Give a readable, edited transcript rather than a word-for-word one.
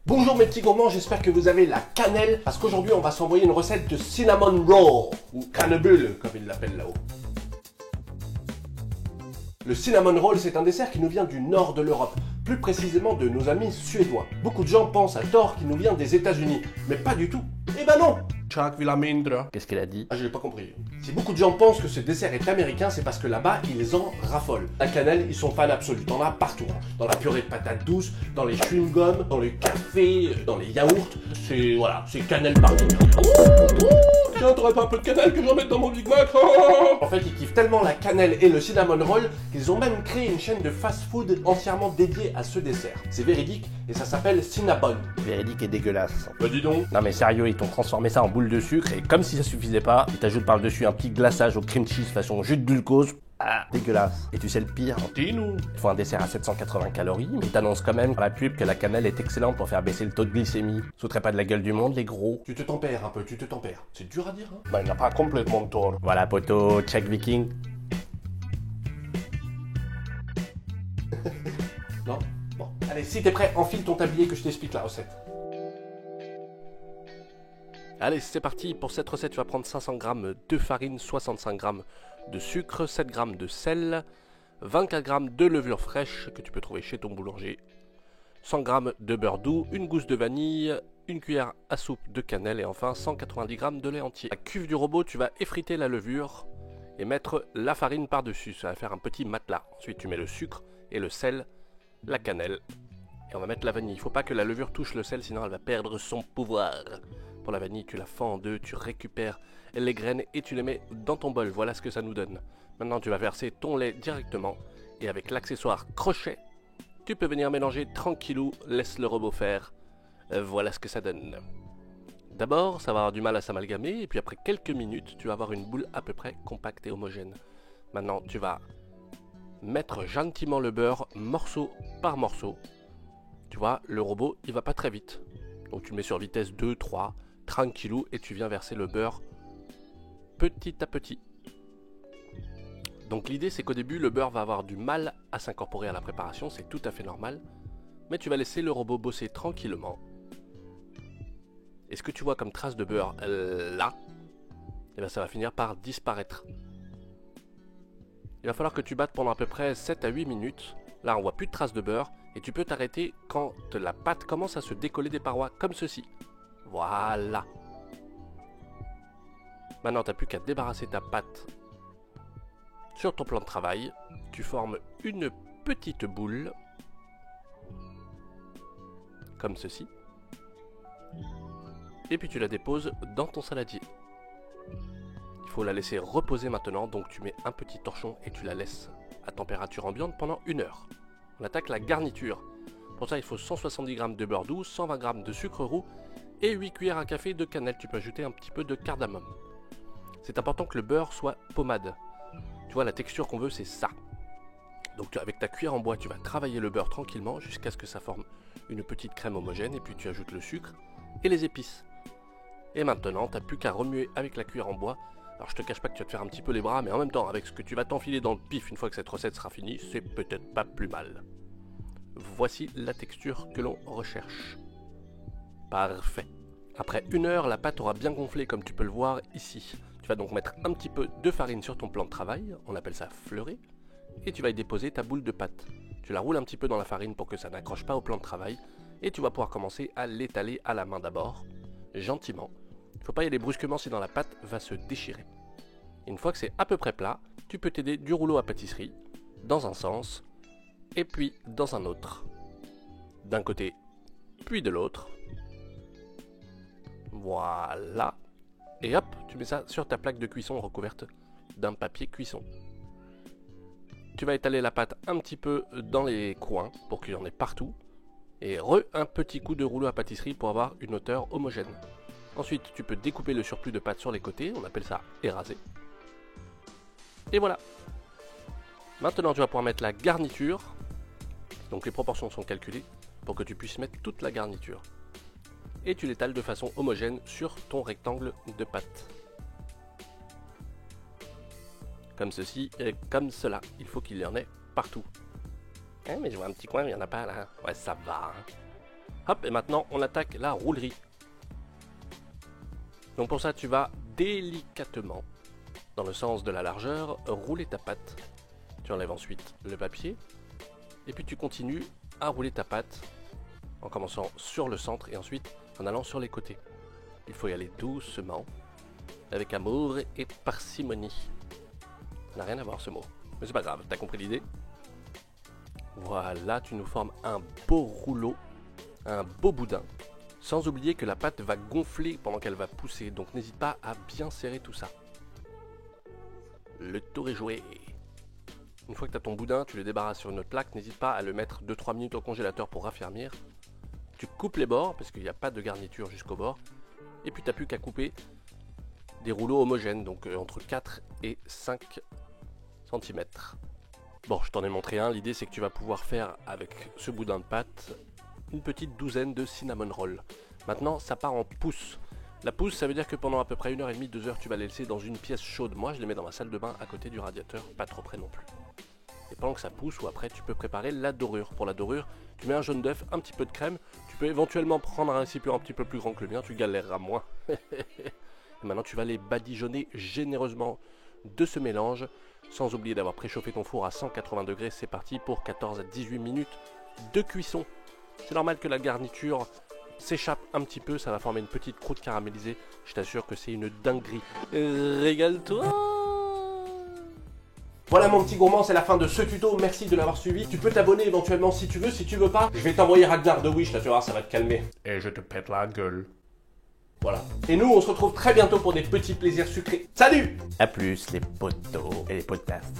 Bonjour mes petits gourmands, j'espère que vous avez la cannelle, parce qu'aujourd'hui on va s'envoyer une recette de cinnamon roll, ou cannebule comme ils l'appellent là-haut. Le cinnamon roll, c'est un dessert qui nous vient du nord de l'Europe, plus précisément de nos amis suédois. Beaucoup de gens pensent à tort qu'il nous vient des États-Unis, mais pas du tout. Eh ben non! Chuck Villamindra. Qu'est-ce qu'elle a dit? Ah, je l'ai pas compris. Si beaucoup de gens pensent que ce dessert est américain, c'est parce que là-bas, ils en raffolent. La cannelle, ils sont fans absolus. T'en as partout. Hein. Dans la purée de patates douces, dans les chewing-gums, dans le café, dans les yaourts. C'est cannelle partout. Tiens, t'aurais pas un peu de cannelle que j'en mette dans mon Big Mac? En fait, ils kiffent tellement la cannelle et le cinnamon roll qu'ils ont même créé une chaîne de fast-food entièrement dédiée à ce dessert. C'est véridique et ça s'appelle Cinnabon. Véridique et dégueulasse. Bah dis donc. Non mais sérieux, ils t'ont transformé ça en boule de sucre et comme si ça suffisait pas, ils t'ajoutent par-dessus un petit glaçage au cream cheese façon jus de glucose. Ah, dégueulasse. Et tu sais le pire? Dis-nous. Ils font un dessert à 780 calories, mais ils t'annoncent quand même dans la pub que la cannelle est excellente pour faire baisser le taux de glycémie. Sauteraient pas de la gueule du monde, les gros. Tu te tempères un peu, tu te tempères. C'est dur à dire, hein? Bah il n'a pas complètement tort. Voilà poto, check viking. Non? Bon. Allez, si t'es prêt, enfile ton tablier que je t'explique la recette. Allez, c'est parti. Pour cette recette, tu vas prendre 500 g de farine, 65 g de sucre, 7 g de sel, 24 g de levure fraîche que tu peux trouver chez ton boulanger, 100 g de beurre doux, une gousse de vanille, une cuillère à soupe de cannelle et enfin 190 g de lait entier. À la cuve du robot, tu vas effriter la levure et mettre la farine par-dessus. Ça va faire un petit matelas. Ensuite, tu mets le sucre et le sel, la cannelle et on va mettre la vanille. Il ne faut pas que la levure touche le sel, sinon elle va perdre son pouvoir. Pour la vanille, tu la fends en deux, tu récupères les graines et tu les mets dans ton bol. Voilà ce que ça nous donne. Maintenant, tu vas verser ton lait directement et avec l'accessoire crochet, tu peux venir mélanger tranquillou, laisse le robot faire. Voilà ce que ça donne. D'abord, ça va avoir du mal à s'amalgamer et puis après quelques minutes, tu vas avoir une boule à peu près compacte et homogène. Maintenant, tu vas mettre gentiment le beurre morceau par morceau. Tu vois, le robot, il va pas très vite. Donc tu le mets sur vitesse 2, 3, tranquillou, et tu viens verser le beurre petit à petit. Donc l'idée c'est qu'au début le beurre va avoir du mal à s'incorporer à la préparation, c'est tout à fait normal. Mais tu vas laisser le robot bosser tranquillement. Et ce que tu vois comme trace de beurre là, et bien ça va finir par disparaître. Il va falloir que tu battes pendant à peu près 7 à 8 minutes. Là on voit plus de traces de beurre et tu peux t'arrêter quand la pâte commence à se décoller des parois comme ceci. Voilà. Maintenant tu n'as plus qu'à débarrasser ta pâte sur ton plan de travail. Tu formes une petite boule comme ceci. Et puis tu la déposes dans ton saladier. Il faut la laisser reposer maintenant, donc tu mets un petit torchon et tu la laisses à température ambiante pendant 1 heure. On attaque la garniture. Pour ça, il faut 170 g de beurre doux, 120 g de sucre roux et 8 cuillères à café de cannelle. Tu peux ajouter un petit peu de cardamome. C'est important que le beurre soit pommade. Tu vois, la texture qu'on veut, c'est ça. Donc avec ta cuillère en bois, tu vas travailler le beurre tranquillement jusqu'à ce que ça forme une petite crème homogène et puis tu ajoutes le sucre et les épices. Et maintenant, tu n'as plus qu'à remuer avec la cuillère en bois. Alors je te cache pas que tu vas te faire un petit peu les bras, mais en même temps, avec ce que tu vas t'enfiler dans le pif une fois que cette recette sera finie, c'est peut-être pas plus mal. Voici la texture que l'on recherche. Parfait. Après 1 heure, la pâte aura bien gonflé comme tu peux le voir ici. Tu vas donc mettre un petit peu de farine sur ton plan de travail, on appelle ça fleurer, et tu vas y déposer ta boule de pâte. Tu la roules un petit peu dans la farine pour que ça n'accroche pas au plan de travail, et tu vas pouvoir commencer à l'étaler à la main d'abord, gentiment. Il ne faut pas y aller brusquement sinon la pâte va se déchirer. Une fois que c'est à peu près plat, tu peux t'aider du rouleau à pâtisserie, dans un sens, et puis dans un autre. D'un côté, puis de l'autre. Voilà. Et hop, tu mets ça sur ta plaque de cuisson recouverte d'un papier cuisson. Tu vas étaler la pâte un petit peu dans les coins pour qu'il y en ait partout. Et un petit coup de rouleau à pâtisserie pour avoir une hauteur homogène. Ensuite, tu peux découper le surplus de pâte sur les côtés, on appelle ça éraser. Et voilà. Maintenant, tu vas pouvoir mettre la garniture. Donc les proportions sont calculées pour que tu puisses mettre toute la garniture. Et tu l'étales de façon homogène sur ton rectangle de pâte. Comme ceci et comme cela. Il faut qu'il y en ait partout. Mais je vois un petit coin, il n'y en a pas là. Ouais, ça va. Hop, et maintenant on attaque la roulerie. Donc pour ça, tu vas délicatement, dans le sens de la largeur, rouler ta pâte. Tu enlèves ensuite le papier, et puis tu continues à rouler ta pâte, en commençant sur le centre et ensuite en allant sur les côtés. Il faut y aller doucement, avec amour et parcimonie. Ça n'a rien à voir ce mot, mais c'est pas grave, t'as compris l'idée? Voilà, tu nous formes un beau rouleau, un beau boudin. Sans oublier que la pâte va gonfler pendant qu'elle va pousser, donc n'hésite pas à bien serrer tout ça. Le tour est joué. Une fois que tu as ton boudin, tu le débarrasses sur une autre plaque, n'hésite pas à le mettre 2-3 minutes au congélateur pour raffermir. Tu coupes les bords, parce qu'il n'y a pas de garniture jusqu'au bord, et puis tu n'as plus qu'à couper des rouleaux homogènes, donc entre 4 et 5 cm. Bon, je t'en ai montré un, l'idée c'est que tu vas pouvoir faire avec ce boudin de pâte une petite douzaine de cinnamon rolls. Maintenant, ça part en pousse. La pousse, ça veut dire que pendant à peu près 1h30, 2 heures, tu vas les laisser dans une pièce chaude. Moi, je les mets dans ma salle de bain à côté du radiateur, pas trop près non plus. Et pendant que ça pousse, ou après, tu peux préparer la dorure. Pour la dorure, tu mets un jaune d'œuf, un petit peu de crème. Tu peux éventuellement prendre un récipient un petit peu plus grand que le mien, tu galéreras moins. Et maintenant, tu vas les badigeonner généreusement de ce mélange, sans oublier d'avoir préchauffé ton four à 180 degrés. C'est parti pour 14 à 18 minutes de cuisson. C'est normal que la garniture s'échappe un petit peu, ça va former une petite croûte caramélisée. Je t'assure que c'est une dinguerie. Régale-toi! Voilà mon petit gourmand, c'est la fin de ce tuto, merci de l'avoir suivi. Tu peux t'abonner éventuellement si tu veux pas, je vais t'envoyer Ragnar de Wish, là tu vas voir, ça va te calmer. Et je te pète la gueule. Voilà. Et nous, on se retrouve très bientôt pour des petits plaisirs sucrés. Salut! A plus les potos et les potasses.